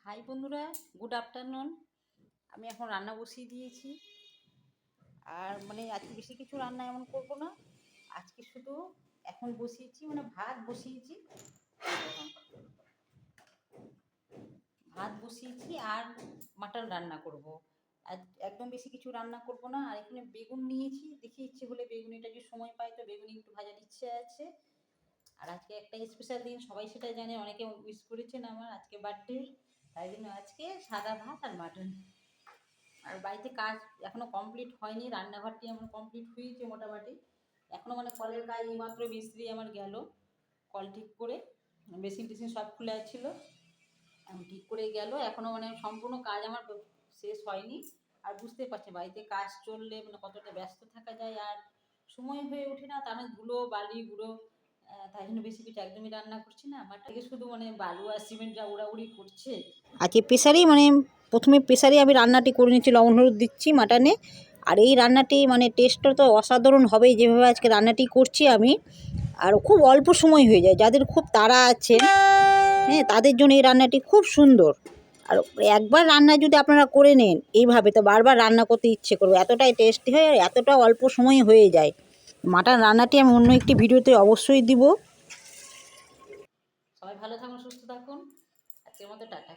High বন্ধুরা, good afternoon. আমি এখন রান্না বসিয়ে দিয়েছি। আর আজকে বেশি কিছু রান্না এমন করব না। আজকে শুধু এখন বসিয়েছি, ভাত বসিয়েছি। ভাত বসিয়েছি আর মাটন রান্না করব। একদম বেশি কিছু রান্না করব না। আর এখানে বেগুন নিয়েছি, দেখি ইচ্ছে হলে বেগুনিটা যদি সময় পাই তো বেগুনি একটু ভাজার ইচ্ছে আছে। আর আজকে একটা স্পেশাল দিন, সবাই সেটা জানে, অনেকে উইশ করেছেন আমার আজকে বার্থডে। তাই জন্য আজকে সাদা ভাত আর মাটন। আর বাড়িতে কাজ এখনো কমপ্লিট হয়নি, রান্নাঘরটি আমার কমপ্লিট হয়েছে মোটামুটি। এখনো কলের কাজ এইমাত্র মিস্ত্রি আমার গেল কল ঠিক করে, বেসিন টেসিন সব খুলে ছিল, ঠিক করে গেল। এখনো সম্পূর্ণ কাজ আমার শেষ হয়নি। আর বুঝতে পারছি বাড়িতে কাজ চললে কতটা ব্যস্ত থাকা যায়, আর সময় হয়ে ওঠে না। তার ধুলো বালি গুঁড়ো, তাই জন্য বেশি কিছু একদমই রান্না করছি না। আমার থেকে শুধু বালু আর সিমেন্টটা উড়াউড়ি করছে। আজকে প্রেসারেই প্রথমে প্রেসারে আমি রান্নাটি করে নিচ্ছি, লবণ হলুদ দিচ্ছি মাটনে। আর এই রান্নাটি টেস্টটা তো অসাধারণ হবেই, যেভাবে আজকে রান্নাটি করছি আমি। আর খুব অল্প সময় হয়ে যায়, যাদের খুব তাড়া আছে, হ্যাঁ, তাদের জন্য এই রান্নাটি খুব সুন্দর। আর একবার রান্না যদি আপনারা করে নেন এইভাবে, তো বারবার রান্না করতে ইচ্ছে করবে, এতটাই টেস্টি হয় আর এতটা অল্প সময়ে হয়ে যায়। মাটন রান্নাটি আমি অন্য একটি ভিডিওতে অবশ্যই দিব। সবাই ভালো থাকুন, সুস্থ থাকুন। আজকের মতো টাটা।